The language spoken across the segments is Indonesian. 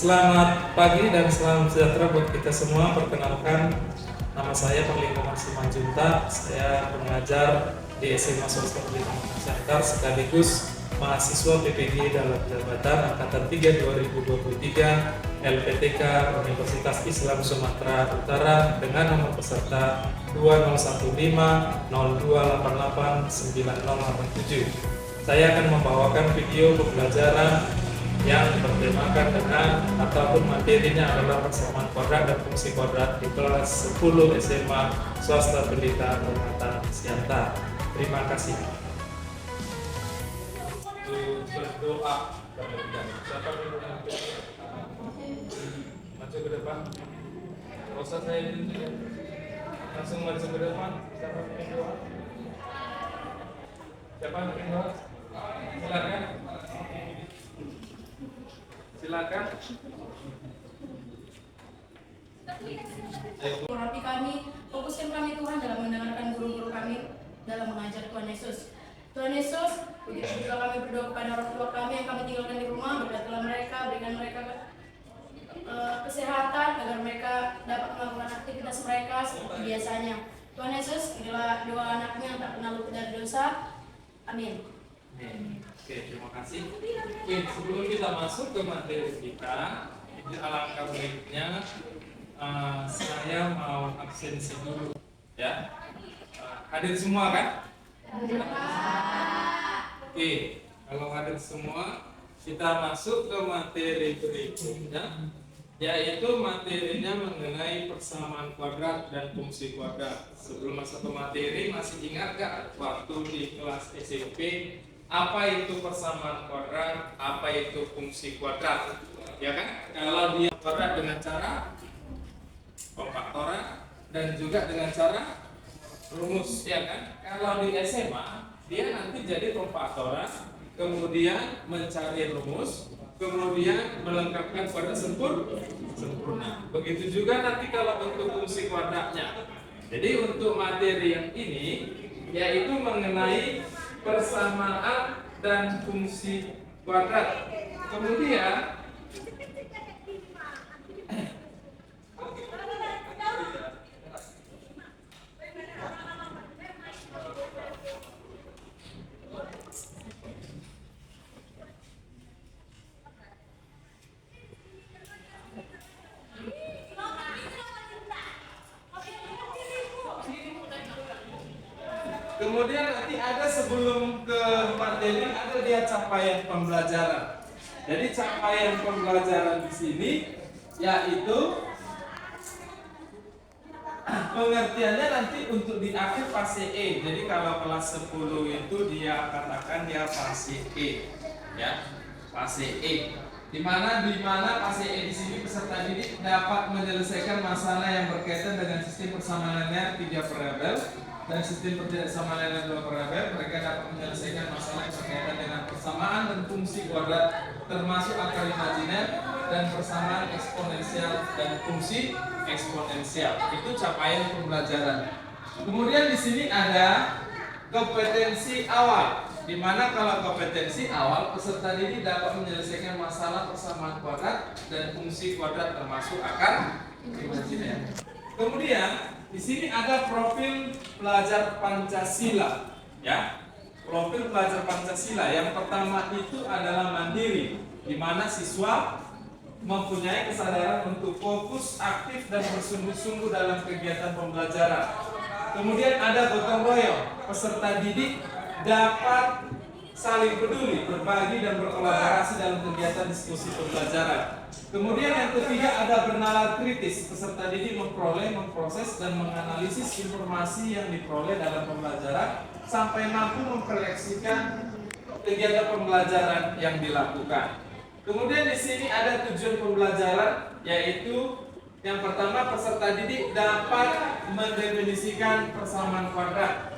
Selamat pagi dan salam sejahtera buat kita semua. Perkenalkan, nama saya Perlingkungan Simanjuntak. Saya pengajar di SMA Swasta Pendidikan Center sekaligus mahasiswa PPG dalam jabatan Angkatan 3 2023 LPTK Universitas Islam Sumatera Utara dengan nomor peserta 2015-0288-9087. Saya akan membawakan video pembelajaran yang bertemakan dengan ataupun materinya adalah persamaan kuadrat dan fungsi kuadrat di kelas 10 SMA Swasta Pendidikan Permata Siantar. Terima kasih. Berdoa. Siapa yang maju ke depan? Gak usah saya tunjuk, langsung maju ke depan. Siapa yang berdoa? Siapa yang berdoa? Silakan. Silakan. Rapi kami, fokuskan kami Tuhan dalam mendengarkan guru-guru kami dalam mengajar Tuhan Yesus. Tuhan Yesus, begitu juga kami berdoa kepada orang tua kami yang kami tinggalkan di rumah, berkatilah mereka, berikan mereka kesehatan agar mereka dapat melakukan aktivitas mereka seperti biasanya. Tuhan Yesus, inilah doa anakmu yang tak pernah luput dari dosa. Amin. Oke, terima kasih. Oke, sebelum kita masuk ke materi kita, alangkah baiknya saya mau absensi dulu, ya. Hadir semua kan? Oke, kalau hadir semua, kita masuk ke materi berikutnya, yaitu materinya mengenai persamaan kuadrat dan fungsi kuadrat. Sebelum masuk ke materi, masih ingat gak waktu di kelas SMP apa itu persamaan kuadrat, apa itu fungsi kuadrat? Ya kan? Kalau dia kuadrat dengan cara pemfaktoran dan juga dengan cara rumus, ya kan? Kalau di SMA dia nanti jadi pemfaktoran, kemudian mencari rumus, kemudian melengkapkan kuadrat sempurna. Begitu juga nanti kalau untuk fungsi kuadratnya. Jadi untuk materi yang ini yaitu mengenai persamaan dan fungsi kuadrat. Kemudian nanti ada sebelum ke materi ada dia capaian pembelajaran. Jadi capaian pembelajaran di sini yaitu pengertiannya nanti untuk di akhir fase E. Jadi kalau kelas 10 itu dia katakan dia fase E, ya, fase E. Di mana fase E di sini peserta didik dapat menyelesaikan masalah yang berkaitan dengan sistem persamaan linear 3 variabel dan sistem persamaan linear 2 variabel. Mereka dapat menyelesaikan masalah yang berkaitan dengan persamaan dan fungsi kuadrat termasuk akar imajiner dan persamaan eksponensial dan fungsi eksponensial. Itu capaian pembelajaran. Kemudian di sini ada kompetensi awal, di mana kalau kompetensi awal peserta didik dapat menyelesaikan masalah persamaan kuadrat dan fungsi kuadrat termasuk akar imajiner. Kemudian di sini ada profil pelajar Pancasila, ya. Profil pelajar Pancasila yang pertama itu adalah mandiri, di mana siswa mempunyai kesadaran untuk fokus, aktif dan bersungguh-sungguh dalam kegiatan pembelajaran. Kemudian ada gotong royong, peserta didik dapat saling peduli, berbagi dan berkolaborasi dalam kegiatan diskusi pembelajaran. Kemudian yang ketiga ada bernalar kritis, peserta didik memperoleh, memproses dan menganalisis informasi yang diperoleh dalam pembelajaran sampai mampu memproyeksikan kegiatan pembelajaran yang dilakukan. Kemudian di sini ada tujuan pembelajaran, yaitu yang pertama peserta didik dapat mendefinisikan persamaan kuadrat.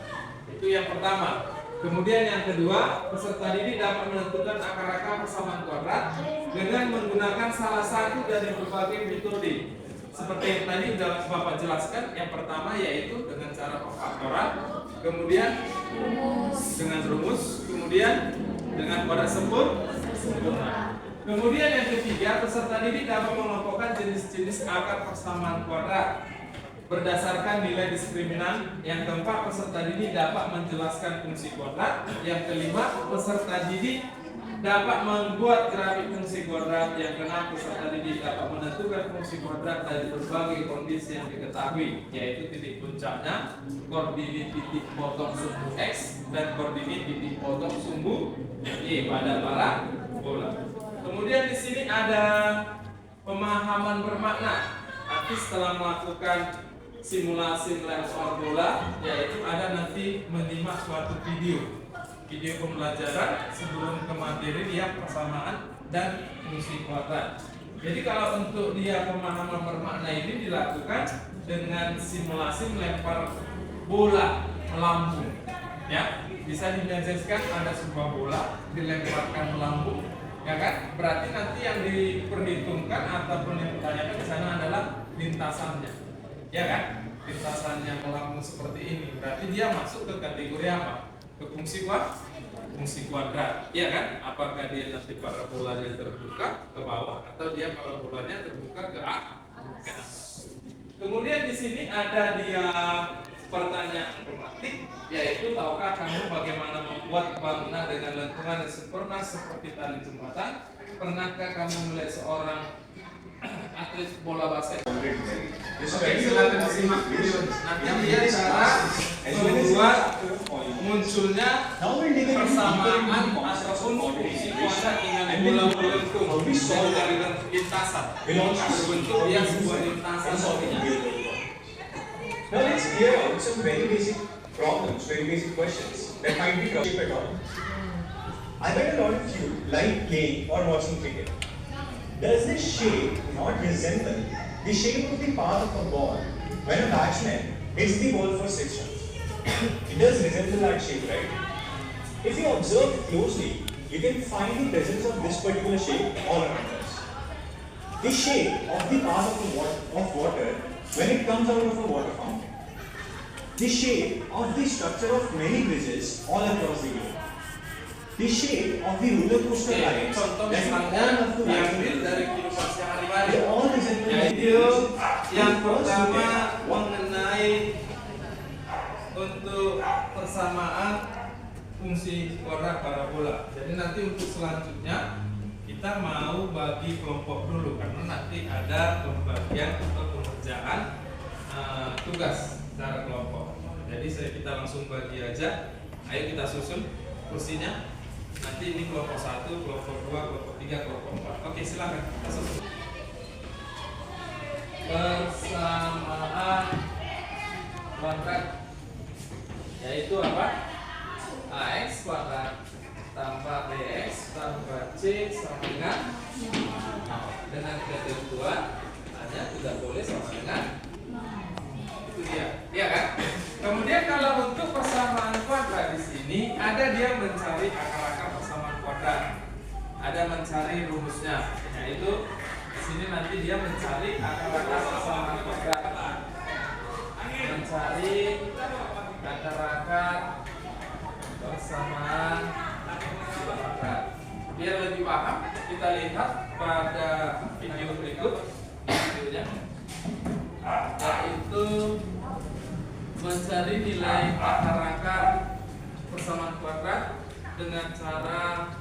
Itu yang pertama. Kemudian yang kedua, peserta didik dapat menentukan akar-akar persamaan kuadrat dengan menggunakan salah satu dari berbagai metode. Seperti yang tadi sudah Bapak jelaskan, yang pertama yaitu dengan cara pemfaktoran, kemudian dengan rumus, kemudian dengan kuadrat sempurna. Kemudian yang ketiga, peserta didik dapat mengelompokkan jenis-jenis akar persamaan kuadrat berdasarkan nilai diskriminan. Yang keempat, peserta didik dapat menjelaskan fungsi kuadrat. Yang kelima, peserta didik dapat membuat grafik fungsi kuadrat. Yang keenam, peserta didik dapat menentukan fungsi kuadrat dari berbagai kondisi yang diketahui, yaitu titik puncaknya, koordinat titik potong sumbu X, dan koordinat titik potong sumbu Y pada parabola. Kemudian di sini ada pemahaman bermakna. Nanti setelah melakukan simulasi melempar bola, yaitu ada nanti menyimak suatu video pembelajaran sebelum ke materi dia persamaan dan fungsi kuadrat. Jadi kalau untuk dia pemahaman bermakna ini dilakukan dengan simulasi melempar bola melambung, ya. Bisa dimenjelskan ada sebuah bola dilemparkan melambung, ya kan? Berarti nanti yang diperhitungkan ataupun yang ditanyakan di sana adalah lintasannya, ya kan? Lintasannya melambung seperti ini, berarti dia masuk ke kategori apa? Ke fungsi kuadrat, ya kan? Apakah dia nanti parabolanya terbuka ke bawah atau dia parabolanya terbuka ke atas? Kemudian di sini ada dia pertanyaan tematik, yaitu tahukah kamu bagaimana membuat bangunan dengan lengkungan yang sempurna seperti tali jembatan? Pernahkah kamu melihat seorang atlet bola basket? Oke, silakan disimak video. Nanti lihat cara membuat munculnya persamaan ataupun fungsi kuadrat dengan bola melengkung dari lintasan berbentuk dia sebuah lintasan sepertinya. Now let's clear out some very basic problems, very basic questions that might be shape at all. I bet a lot of you like playing or watching cricket. Does this shape not resemble the shape of the path of a ball when a batsman hits the ball for 6 runs? It does resemble that shape, right? If you observe closely, you can find the presence of this particular shape all around us. The shape of the path of water when it comes out of a water fountain. The shape of the structure of many bridges all across the globe. The shape of the roller coaster lines Contoh that misalnya all of the diambil dari kehidupan sehari-hari. they all resemble Yaitu yang pertama mengenai untuk persamaan fungsi kuadrat parabola. Jadi nanti untuk selanjutnya kita mau bagi kelompok dulu karena nanti ada pembagian atau pengerjaan tugas secara kelompok. Jadi kita langsung bagi aja. Ayo kita susun kursinya. Nanti ini kelompok 1, kelompok 2, kelompok 3, kelompok 4. Oke, silakan kita susun. Persamaan kuadrat yaitu apa? AX kuadrat tambah BX tambah C sama dengan 0. Dengan ketentuan hanya tidak boleh sama dengan itu dia, ya kan? Kemudian kalau untuk persamaan kuadrat di sini ada dia mencari akar-akar persamaan kuadrat, ada mencari rumusnya, yaitu di sini nanti dia mencari akar-akar persamaan kuadrat, mencari akar-akar persamaan kuadrat. Biar lebih paham, kita lihat pada video berikut videonya, yaitu mencari nilai akar-akar persamaan kuadrat dengan cara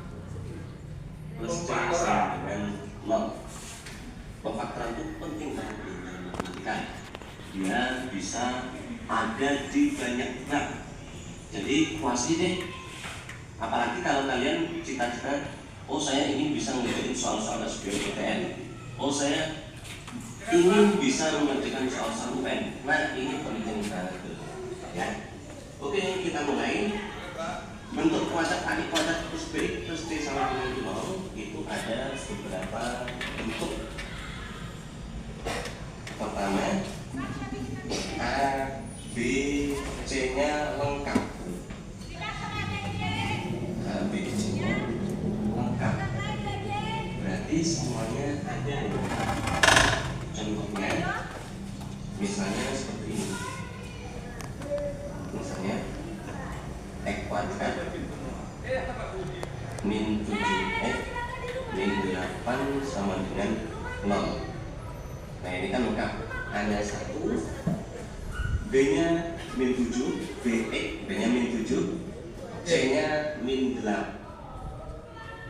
pemfaktoran dengan nol. Pemfaktoran itu penting banget di matematika. Dia bisa ada di banyak bab. Jadi kuasi deh. Apalagi kalau kalian cita-cita, oh saya ingin bisa ngerjain soal-soal SBMPTN. Oh saya ingin bisa mengerjakan soal-soal UN. Nah ini penting banget, ya. Oke, kita mulai. Bentuk kuadrat A kuadrat plus B plus C sama dengan 0 itu ada beberapa bentuk. Pertama, A, B, C-nya lengkap. A, B, C-nya lengkap. Berarti semuanya ada. Contohnya, misalnya seperti ini. Misalnya X kuadrat min 7X min 8 sama dengan 0. Nah ini kan lengkap, hanya 1, B nya min 7, B nya min 7, C nya min 8.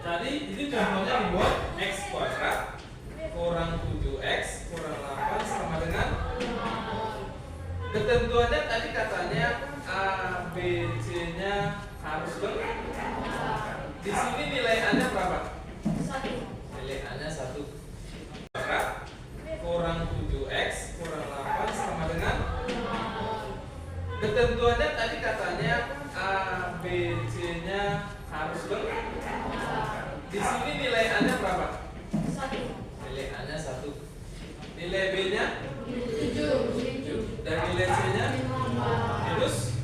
Jadi ini contohnya dibuat x kuadrat kurang 7x kurang 8 sama dengan, ketentuannya tadi katanya A, B, C nya harus lengkap. Di sini nilai A nya berapa? 1. Nilai A nya 1. Kuadrat kurang 7x kurang 8 sama dengan, ketentuannya tadi katanya A, B, C nya harus lengkap. Di sini nilai A nya berapa? 1. Nilai A nya 1. Nilai B nya 7. dan nilai C nya minus.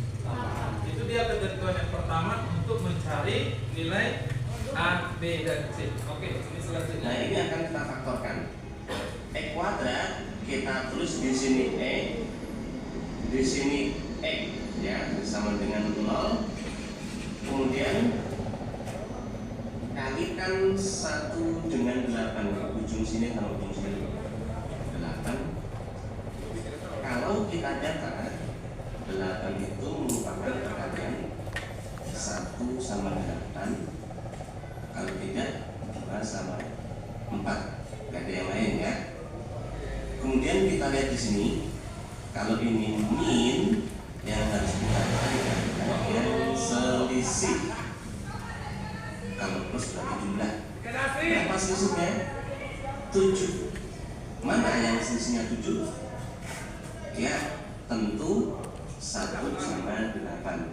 Itu dia ketentuan yang pertama untuk mencari nilai A, B, dan C. Oke, ini selanjutnya. Nah ini akan kita faktorkan. E kuadrat kita tulis di sini E, di sini X, ya sama dengan 0. Kemudian kalikan 1 dengan 8, ujung sini sama ujung sini 8. Kalau kita data 8 itu merupakan perkalian 1 sama 8. Kalau tidak 2 sama 4, gak ada yang lain ya. Kemudian kita lihat di sini, kalau ini min, yang harus kita cari adalah selisih. Kalau plus berarti jumlah. Berapa selisihnya? 7. Mana yang selisihnya 7? Ya, tentu 1 sama 8.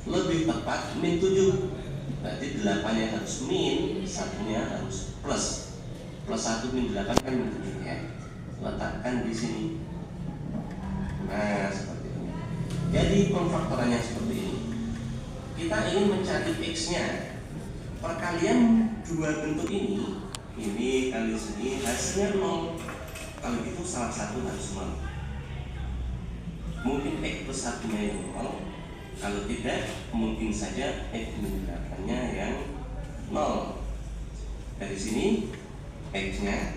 Lebih tepat min 7. Berarti 8 nya harus min, 1 nya harus plus. Plus 1 min 8 kan min 7 ya. Letakkan di sini. Nah, seperti ini. Jadi pemfaktorannya seperti ini. Kita ingin mencari X-nya. Perkalian dua bentuk ini kali sini hasilnya 0. Kalau itu salah satu harus 0. Mungkin X plus 1 nya yang 0. Kalau tidak, mungkin saja X min 8 nya yang 0. Dari sini X-nya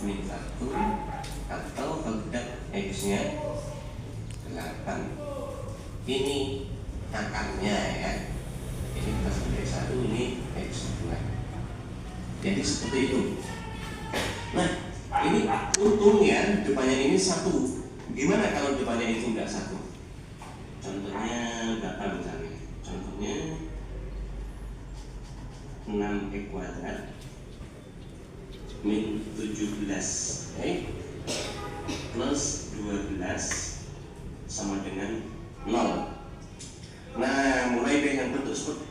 min 1, atau kalau tidak X-nya 8. Ini akarnya ya. Ini kita sebagai 1, ini X2. Jadi seperti itu. Nah, ini untungnya depannya ini 1. Gimana kalau depannya itu enggak 1? Contohnya berapa misalnya? Contohnya 6x kuadrat min 17 plus 12 sama dengan 0. Nah, mulai dengan bentuk seperti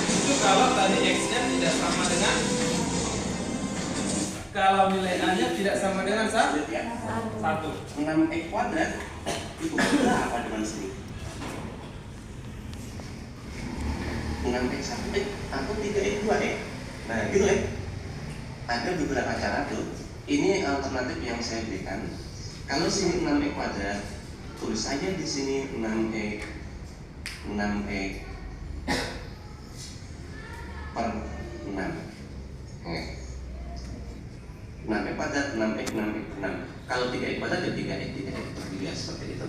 Itu kalau tadi X-nya tidak sama dengan, kalau nilai A-nya tidak sama dengan 1. ya. 6x kuadrat itu berapa dengan sini? 6x 1x atau 3x 2x. Nah, gitu ya. Ada beberapa cara tuh. Ini alternatif yang saya berikan. Kalau sini 6x kuadrat, tulis saja di sini 6x per 6. 6x kuadrat, 6x per 6. Kalau 3x kuadrat ya 3x per 3 seperti itu.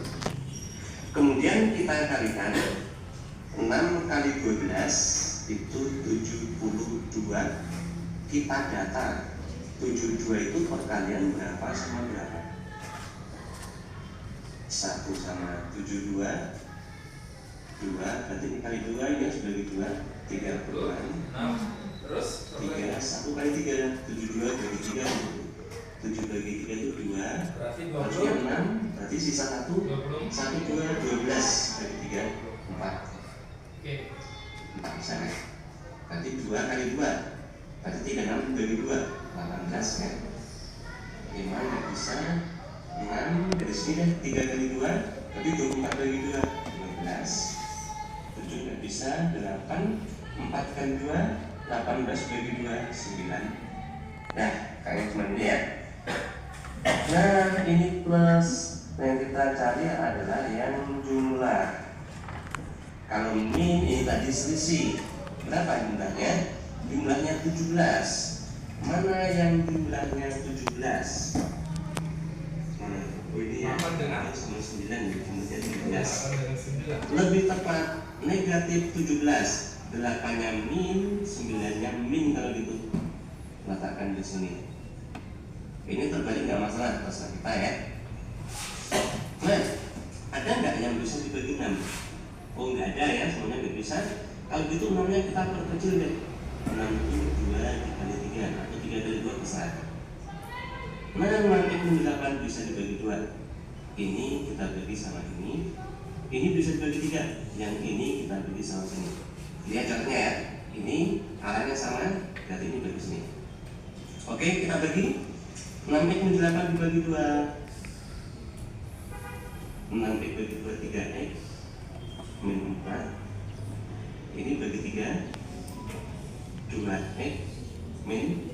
Kemudian kita kalikan 6 kali 12 itu 72. Kita data 72 itu perkalian berapa sama berapa? 1 sama 72 2, berarti ini kali 2, ini harus bagi 2 30-an. Terus 3, 1 kali 3 72 bagi 3 7 bagi 3 itu 2, berarti harusnya 20. 6, berarti sisa 1 20. 1, 2, 12 bagi 3 4. Oke. 4 di sana. Berarti 2 kali 2 berarti 36 bagi 2 18 kan. 5 nggak bisa. 6 dari sini deh 3 kali 2 berarti 24 bagi 2 15. 7 nggak bisa. 8 4 kali 2 18 bagi 2 9. Nah, kalian cuma ini ya. Nah, ini plus yang kita cari adalah yang jumlah. Kalau min ini tadi selisih, berapa jumlahnya? Jumlahnya 17. Mana yang jumlahnya 17? Mana? Oh ini ya, 8 dengan 9 jumlahnya 17. 8 dengan 9. Lebih tepat negatif 17. 8-nya min, 9-nya min kalau gitu. Letakkan di sini. Ini terbalik nggak masalah, terserah kita ya. Nah, ada nggak yang bisa dibagi 6? Oh nggak ada ya, semuanya nggak bisa. Kalau gitu 6-nya kita perkecil deh. 6 itu 2 dikali 3 atau 3 kali 2 besar. Nah, 6/8 bisa dibagi 2. Ini kita bagi sama ini. Ini bisa dibagi 3. Yang ini kita bagi sama sini. Lihat caranya ya. Ini arahnya sama, berarti ini bagi sini. Oke, kita bagi 6/8 dibagi 2. 6 bagi 2 3x min 4. Ini bagi 3 2x min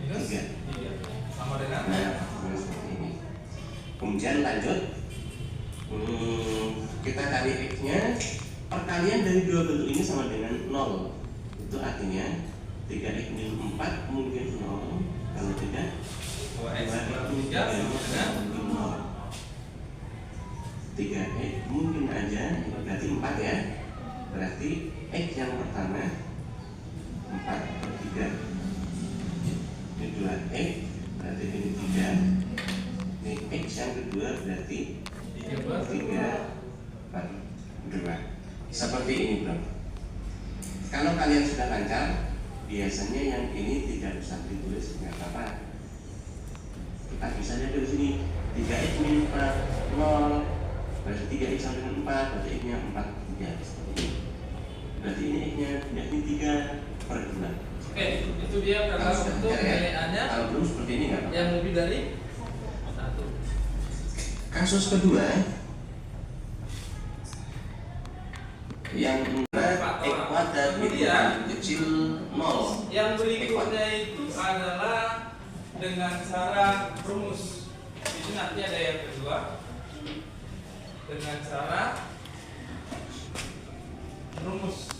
Minus 3. 3 sama dengan Seperti ini. Kemudian lanjut, kita cari x-nya. Perkalian dari dua bentuk ini sama dengan 0. Itu artinya 3x min 4 mungkin 0. Kalau tidak 2x per 3 sama dengan 0. 3x mungkin aja, ini berarti 4 ya. Berarti x yang pertama 4/3. Ini 2x, berarti ini 3. Ini x yang kedua berarti 3/2. Seperti ini bro. Kalau kalian sudah lancar, biasanya yang ini tidak usah ditulis, nggak apa-apa. Kita bisa lihat dari sini 3x min 4 0. Berarti 3x sama dengan 4, berarti x-nya 4/3 seperti ini. Berarti ini x-nya ini 3/2. Oke, itu dia karena untuk nilaiannya Kalau belum seperti ini nggak apa-apa. yang lebih dari 1. Kasus kedua, yang mana x kuadrat Kemudian, kecil 0. Yang berikutnya itu adalah dengan cara rumus. Ini nanti ada yang kedua dengan cara rumus.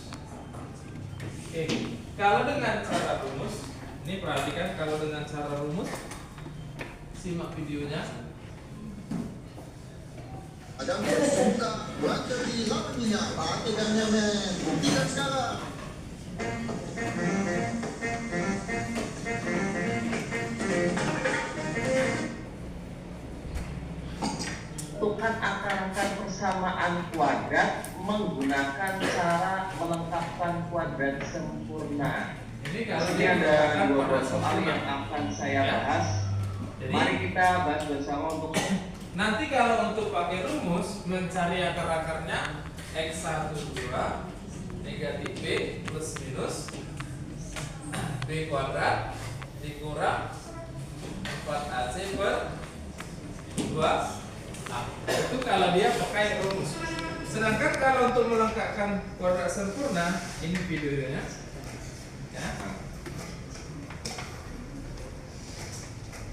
Oke, kalau dengan cara rumus, ini perhatikan kalau dengan cara rumus, simak videonya. Adam suka baca di lapannya, pakai men. Buktikan sekarang. Tentukan akar-akar persamaan kuadrat menggunakan cara melengkapkan kuadrat sempurna. Ini kalau Ini dia ada menggunakan dua kuadrat soal sempurna. yang akan saya Ya. bahas. Jadi, Mari kita bahas bersama untuk nanti kalau untuk pakai rumus mencari akar-akarnya x1 2 negatif b plus minus b kuadrat dikurang 4ac per 2a. Itu kalau dia pakai rumus. Sedangkan kalau untuk melengkapkan kuadrat sempurna, ini videonya. Ya.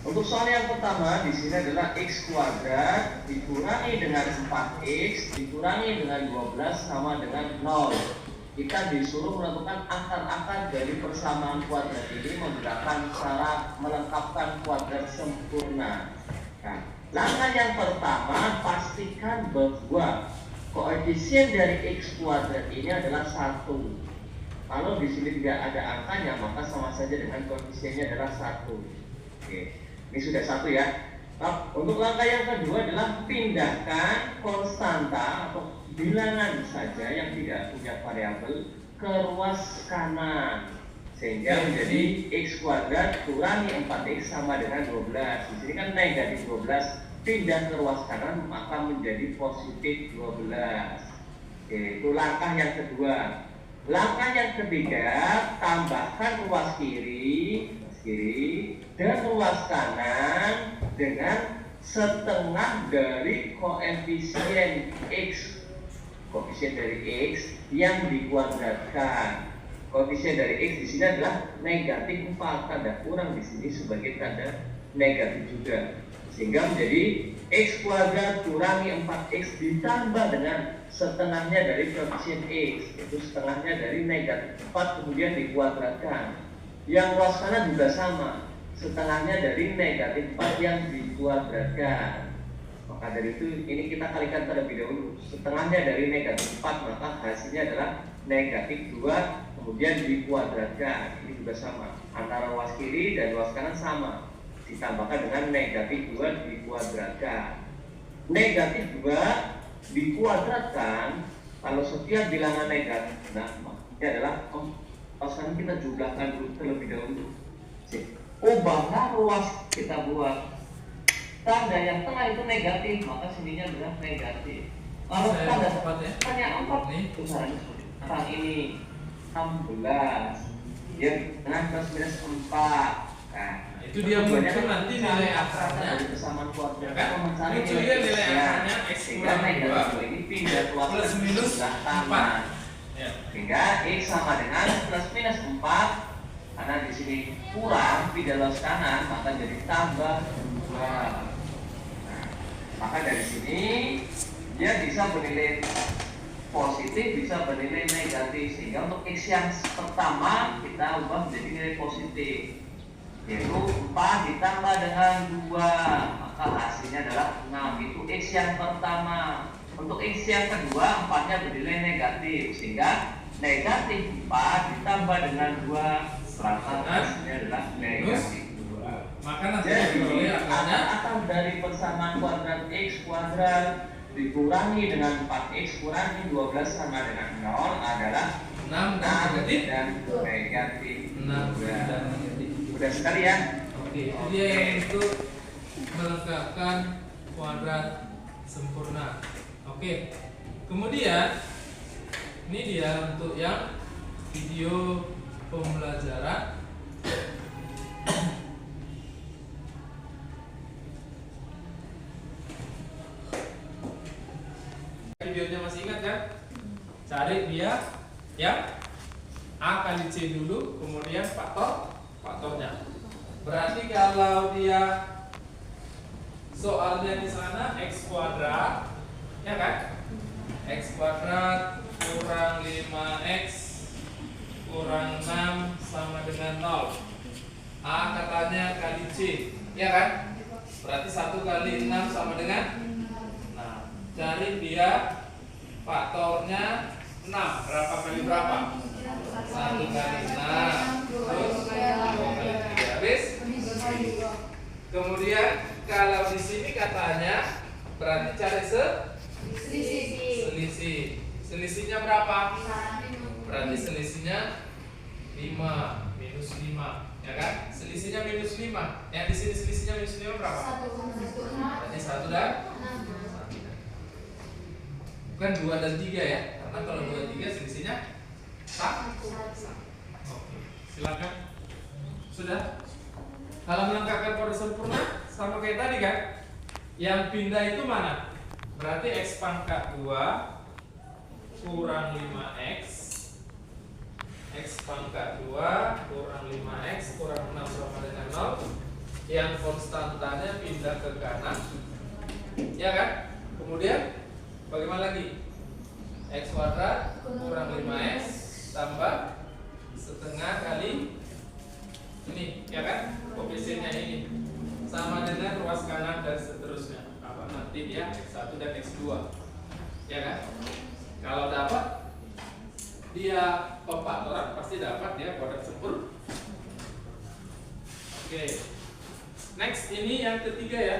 Untuk soal yang pertama di sini adalah x kuadrat dikurangi dengan 4x dikurangi dengan 12 sama dengan 0. Kita disuruh menentukan akar-akar dari persamaan kuadrat ini menggunakan cara melengkapkan kuadrat sempurna. Nah, langkah yang pertama, pastikan bahwa koefisien dari x kuadrat ini adalah 1. Kalau di sini tidak ada angkanya, maka sama saja dengan koefisiennya adalah 1. Oke. Ini sudah 1 ya. Nah, untuk langkah yang kedua adalah pindahkan konstanta atau bilangan saja yang tidak punya variabel ke ruas kanan sehingga menjadi x kuadrat kurangi 4x sama dengan 12. Di sini kan negatif 12, pindah ke ruas kanan maka menjadi positif 12. Oke, itu langkah yang kedua. Langkah yang ketiga, tambahkan ruas kiri dan ruas kanan dengan setengah dari koefisien x. Koefisien dari x yang dikuadratkan. Koefisien dari x di sini adalah negatif 4, tanda kurang di sini sebagai tanda negatif juga, sehingga menjadi X kuadrat kurangi 4X ditambah dengan setengahnya dari koefisien X, yaitu setengahnya dari negatif 4 kemudian dikuadratkan. Yang ruas kanan juga sama, setengahnya dari negatif 4 yang dikuadratkan. Maka dari itu ini kita kalikan terlebih dahulu. Setengahnya dari negatif 4 maka hasilnya adalah negatif 2 kemudian dikuadratkan. Ini juga sama, antara ruas kiri dan ruas kanan sama, ditambahkan dengan negatif 2 dikuadratkan. Negatif 2 dikuadratkan, kalau setiap bilangan negatif, nah maksudnya adalah sekarang kita jumlahkan dulu terlebih dahulu. Ubahlah ruas kita buat tanda yang tengah itu negatif, maka sininya adalah negatif. Kalau tanda tanya 4 nih, misalnya sekarang ini 16 ya, dengan plus minus 4. Nah, itu dia muncul nanti nilai akarnya dari kesamaan kuadrat kan? mencari Muncul dia nilai akarnya X kurang 2 ini pindah keluar plus minus 4 ya. sehingga X sama dengan plus minus 4, karena di sini kurang pindah lurus kanan maka jadi tambah 2. Nah, maka dari sini dia bisa bernilai positif, bisa bernilai negatif, sehingga untuk X yang pertama kita ubah menjadi nilai positif, yaitu 4 ditambah dengan 2, maka hasilnya adalah 6. Itu X yang pertama. Untuk X yang kedua 4-nya bernilai negatif, sehingga negatif 4 ditambah dengan 2, maka hasilnya adalah negatif 2. Maka nanti Jadi akarnya akar dari persamaan kuadrat X kuadrat dikurangi dengan 4X kurangi 12 sama dengan 0 adalah 6 dan negatif dan negatif 6 dan negatif. Mudah sekali ya. Oke, itu dia yang untuk melengkapkan kuadrat sempurna. Oke, kemudian ini dia untuk yang video pembelajaran. Videonya masih ingat kan? Cari dia yang A kali C dulu, kemudian faktornya. Berarti kalau dia soalnya di sana X kuadrat, ya kan? X kuadrat kurang 5X kurang 6 sama dengan 0. A katanya kali C, ya kan? Berarti 1 kali 6 sama dengan. Nah, cari dia faktornya 6. Berapa kali berapa? 1 kali 6 terus 2 kali 3 habis. Kemudian kalau di sini katanya berarti cari selisih. Selisihnya berapa? Berarti selisihnya 5 minus 5, ya kan? Selisihnya minus 5. Yang di sini selisihnya minus 5 berapa? Berarti 1 dan 1. Bukan 2 dan 3 ya. Karena kalau 2 dan 3 selisihnya 1. Oke, silakan. Sudah? Kalau melengkapkan kuadrat sempurna sama kayak tadi kan? Yang pindah itu mana? Berarti X pangkat 2 kurang 5X, X pangkat 2 kurang 5X kurang 6 sama dengan 0. Yang konstantanya pindah ke kanan, ya kan? Kemudian bagaimana lagi? X kuadrat kurang 5X tambah setengah kali ini, ya kan? Koefisiennya ini sama dengan ruas kanan dan seterusnya. Apa nanti dia X1 dan X2, ya kan? Kalau dapat dia pemfaktoran pasti dapat dia kuadrat sempurna. Oke. Next, ini yang ketiga ya.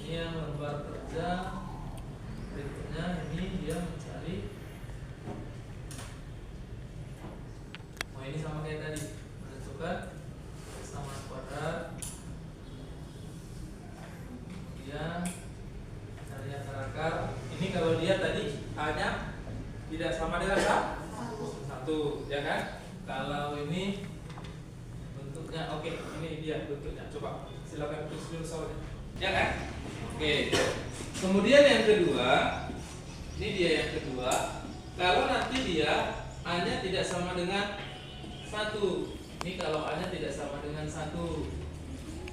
Ini yang lembar kerja berikutnya, ini dia mencari. Ini sama kayak tadi, menentukan persamaan kuadrat, kemudian cari akar-akar. Ini kalau dia tadi hanya tidak sama dengan 1, ya kan? Kalau ini bentuknya, oke, ini dia bentuknya. Coba silakan tulis dulu soalnya. Ya kan? Oke. Kemudian yang kedua, ini dia yang kedua. Kalau nanti dia A-nya tidak sama dengan 1. Ini kalau A-nya tidak sama dengan 1.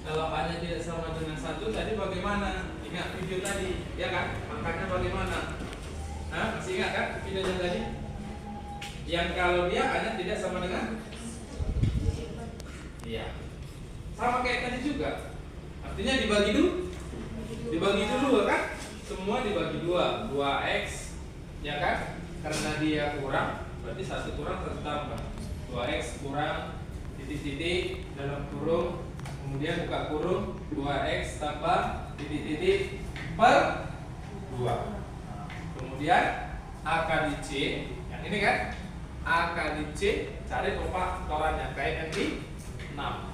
Kalau A-nya tidak sama dengan 1 tadi bagaimana? Ingat video tadi, ya kan? Makanya bagaimana? Hah? Masih ingat kan videonya tadi? Yang kalau dia A-nya tidak sama dengan, iya, sama kayak tadi juga. Artinya dibagi dulu kan? Semua dibagi 2, 2x, ya kan? Karena dia kurang, berarti 1 kurang 1 tambah. 2x kurang titik-titik dalam kurung, kemudian buka kurung 2x tambah titik-titik per 2. Kemudian A kali C, yang ini kan? A kali C, cari pemfaktorannya kayak yang di 6.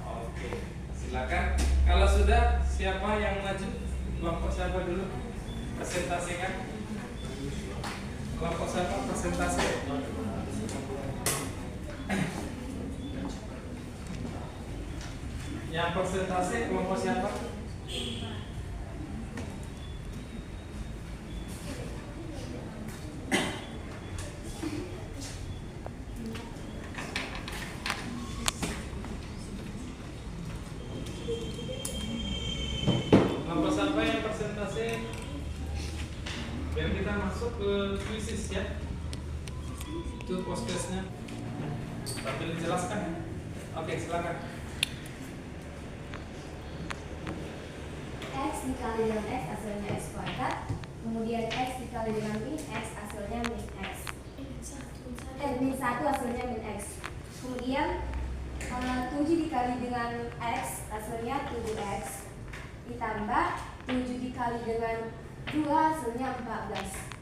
Oke, silakan. Kalau sudah, siapa yang maju? Kelompok siapa dulu? Presentasikan. Kelompok siapa? Presentasi. Yang presentasi kelompok siapa? Kelompok siapa yang presentasi? Biar kita masuk ke kuisis ya. Itu postcase-nya. Sambil dijelaskan. Oke, silakan. X dikali dengan X hasilnya X kuadrat. Kemudian X dikali dengan min X hasilnya min X. Min 1 hasilnya min X. Kemudian 7 dikali dengan X hasilnya 7X. Ditambah 7 dikali dengan 2 hasilnya 14.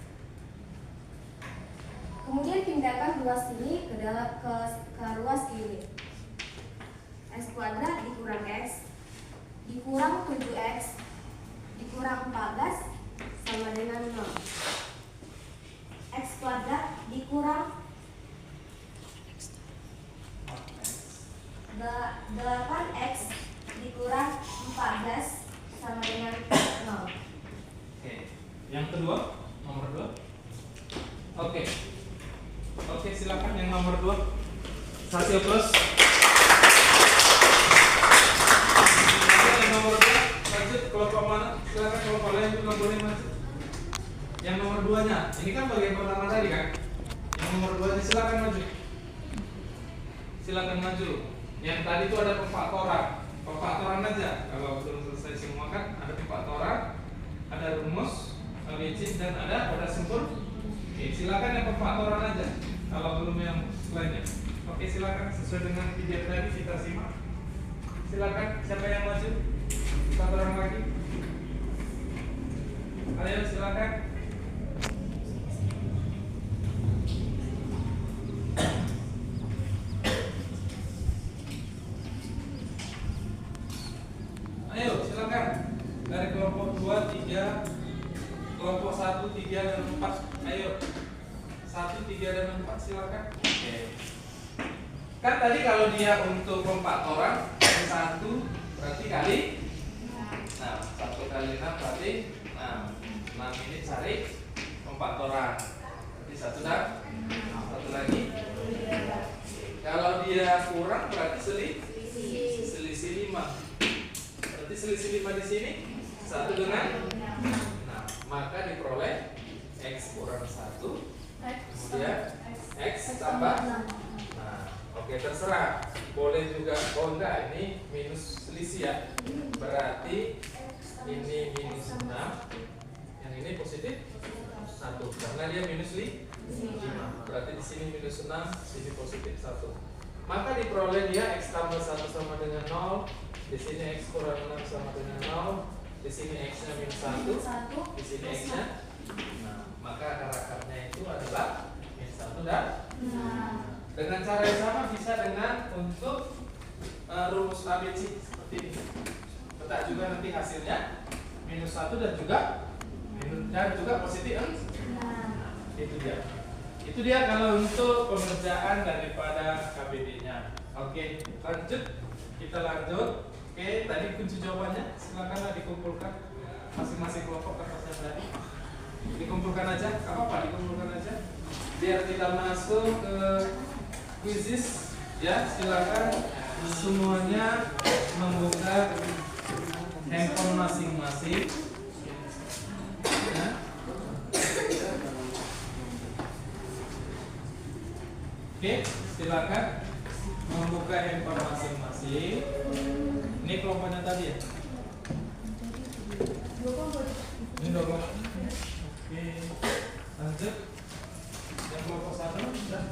Kemudian pindahkan ruas ini ke ruas ini. X kuadrat dikurang X dikurang 7X dikurang 14 sama dengan 0. X kuadrat dikurang 8X dikurang 14 sama dengan 0. Oke. Yang kedua, nomor 2. Oke. Oke, silakan yang nomor 2. Hasil plus. Yang nomor 2, lanjut kelompok mana? Silakan kelompok lain juga boleh maju. Yang nomor 2-nya, ini kan bagian pertama tadi kan? Yang nomor 2-nya silakan maju. Silakan maju. Yang tadi itu ada pemfaktoran. Pemfaktoran aja. Kalau belum selesai semua kan ada pemfaktoran, ada rumus, legit dan ada sempur. Oke, silakan yang pemfaktoran aja. Kalau belum yang lainnya. Oke, silakan sesuai dengan video tadi kita simak. Silakan siapa yang maju? Satu orang lagi. Ayo silakan. Ayo silakan. Dari kelompok 2, 3, kelompok 1, 3 dan 4. Ayo. 1, 3 dan 4 silakan. Oke. Kan tadi kalau dia untuk pemfaktoran 1 berarti kali 6. 1 kali 6 berarti 6. 6 ini cari pemfaktoran. Berarti 1 dan 1 lagi. Kalau dia kurang berarti selisih 5. Berarti selisih 5 di sini 1 dengan 6. Maka diperoleh X kurang 1. Kemudian X tambah. Nah, oke, terserah. Boleh juga, oh enggak, ini minus selisih ya. Berarti ini minus 6. Yang ini positif 1. Karena dia minus 5. Berarti di sini minus 6, sini positif 1. Maka diperoleh dia X tambah 1 sama dengan 0. Di sini X kurang 6 sama dengan 0. Di sini X-nya minus 1. Di sini X-nya. Nah, maka akar-akarnya itu adalah minus 1 dan dengan cara yang sama bisa dengan untuk rumus ABC seperti ini. Letak juga nanti hasilnya minus 1 dan juga positif. Nah, itu dia. Itu dia kalau untuk pengerjaan daripada KBD-nya. Oke, lanjut. Kita lanjut. Oke, tadi kunci jawabannya silakanlah dikumpulkan masing-masing kelompok kertasnya tadi. Dikumpulkan aja, apa dikumpulkan aja. Biar kita masuk ke kuisis, ya silakan semuanya membuka handphone masing-masing. Ya. Oke, silakan membuka handphone masing-masing. Ini kelompoknya tadi ya. Ini dua kelompok. Oke, lanjut. Yang kelompok 1 sudah.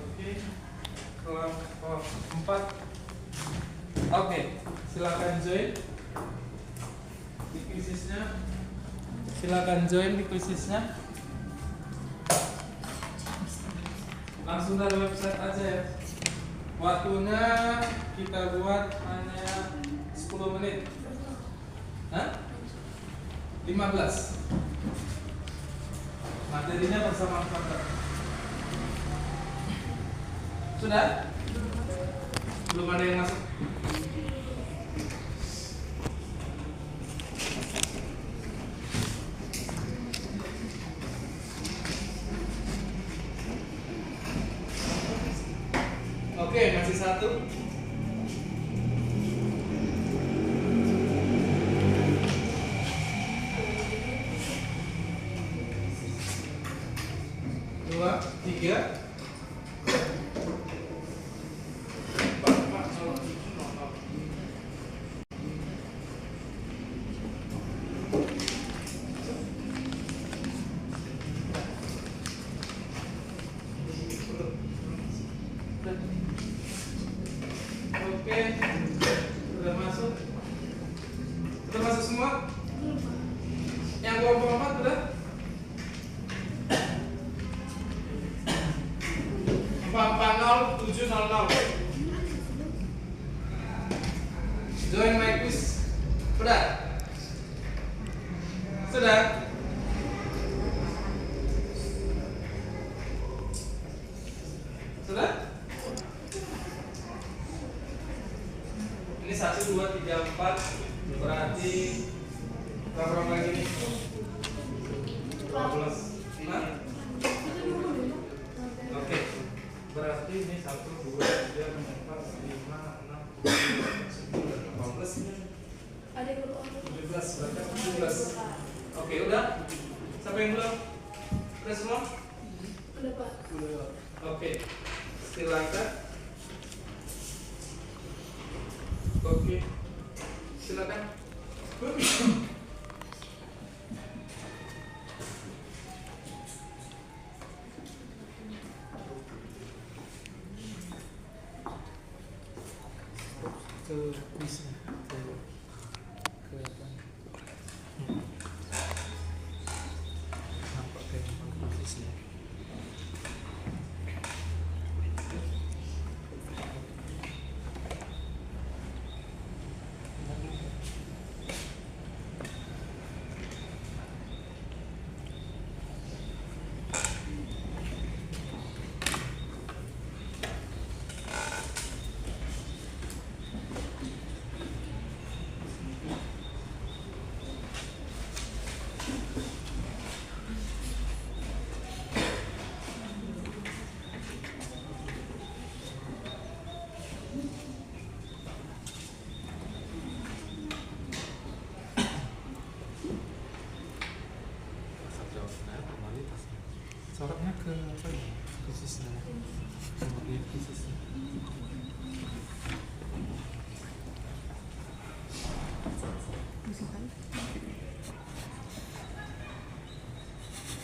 Oke, kelompok 4. Oke, silakan join di kuisisnya. Silakan join di kuisisnya. Langsung dari website aja ya. Waktunya kita buat hanya 10 menit. Hah? 15. Materinya bersama partner. Sudah? Belum ada yang masuk? Oke, masih 1. Dua, 3. Oke, sudah masuk. Sudah masuk semua? Yang kelompok 4 sudah? 440-700. Join my quiz. Sudah? Sudah? Sudah? Ini 1, 2, 3, 4. Berarti berapa lagi nih? 12. Nah? Oke. Berarti ini 1, 2, 3, 4, 5, 6, 7, 18. Ada yang belum? 17, berarti 17. Oke, udah? Siapa yang belum? Udah semua? Udah Pak. Oke. Silakan. Oke. Silakan. Ke kuisnya. Ke apa? Nampak kayak kuisnya. Sorotnya ke apa ya? Khususnya kemudian khususnya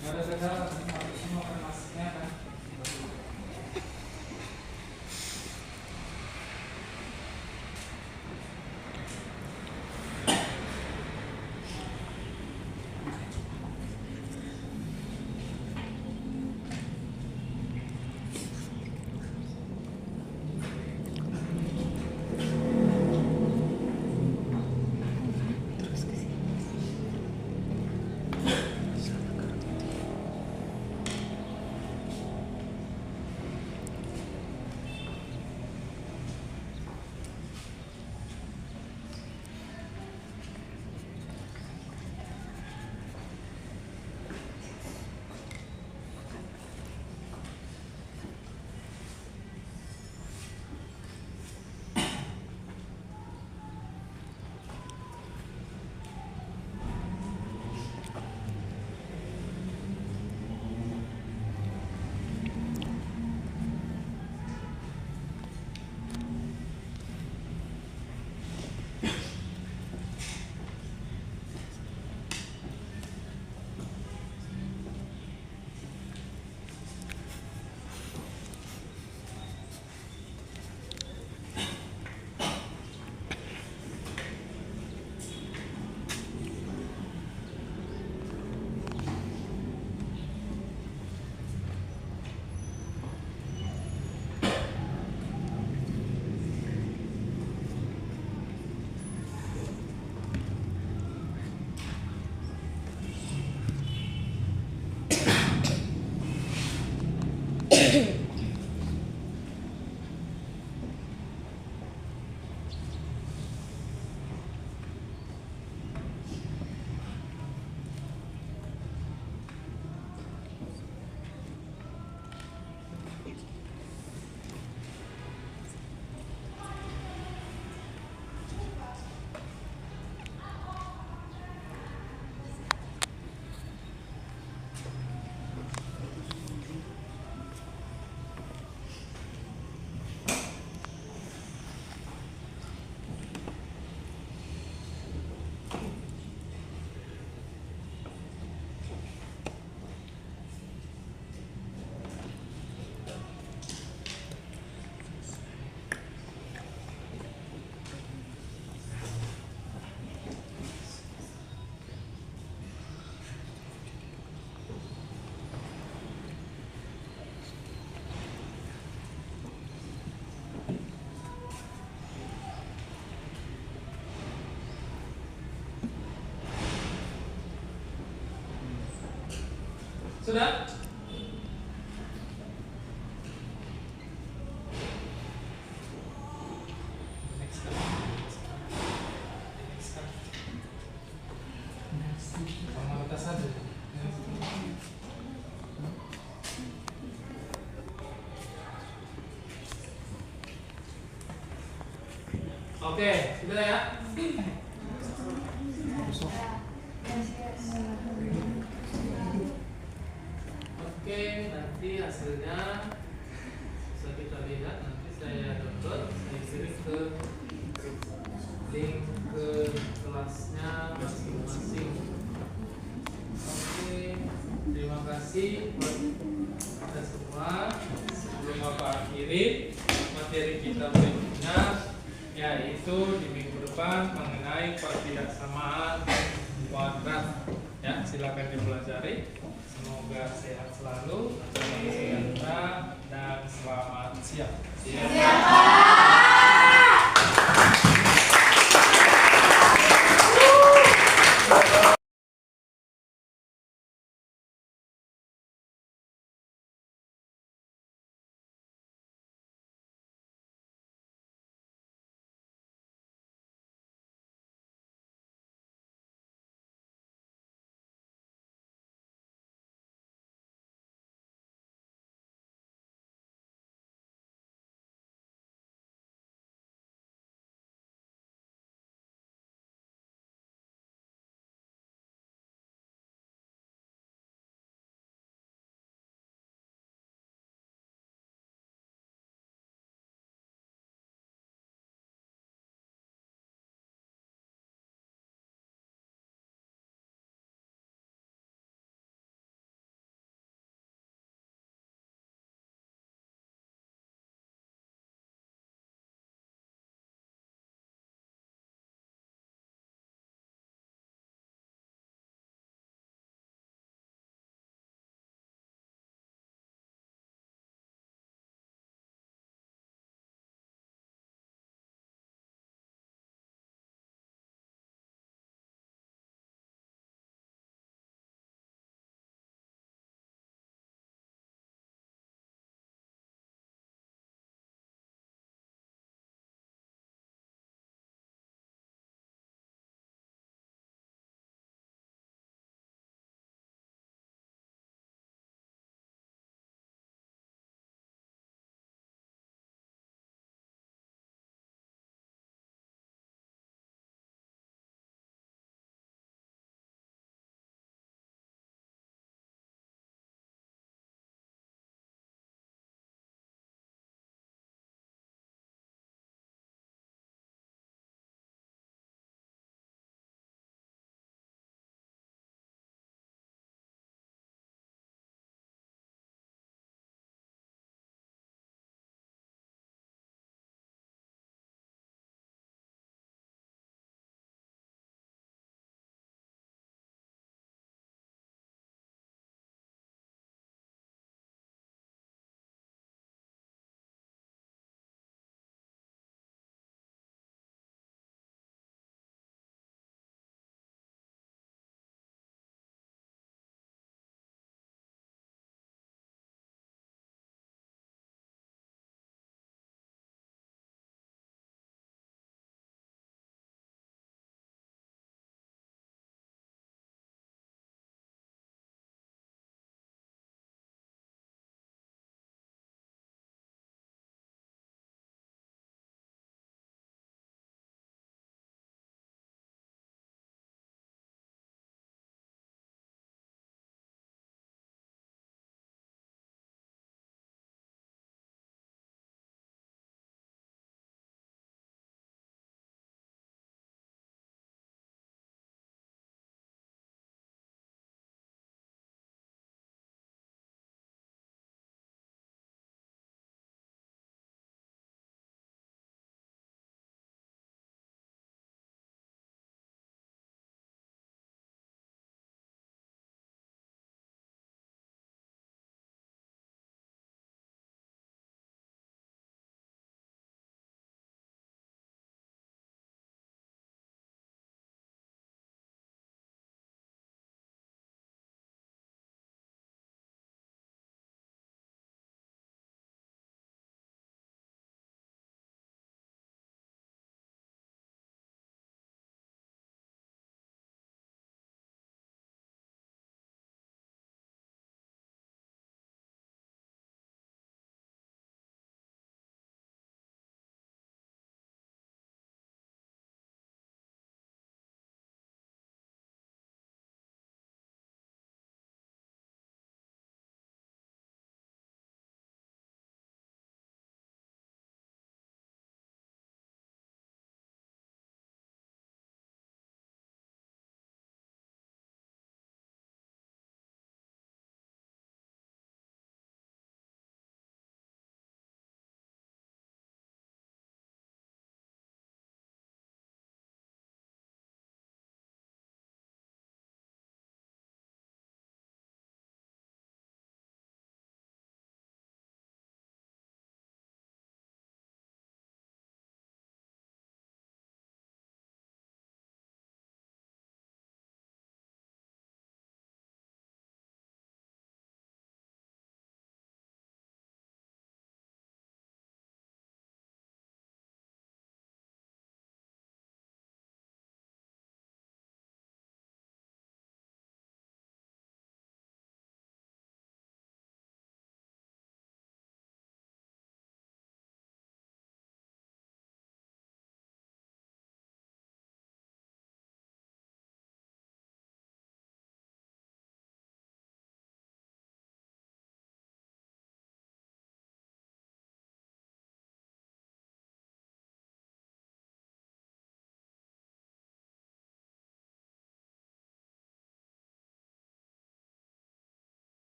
nggak ada kendala, semua kan masuknya kan. Sudah? Oke, sudah ya. Oke, nanti hasilnya bisa kita lihat. Nanti saya download, saya kirim ke link ke kelasnya masing-masing. Oke, terima kasih buat kita semua. Sebelum Bapak akhiri materi kita berikutnya, yaitu di minggu depan mengenai pertidaksamaan kuadrat. Ya, silakan dipelajari. Semoga sehat selalu, sejahtera, dan selamat siang. Siap, Pak.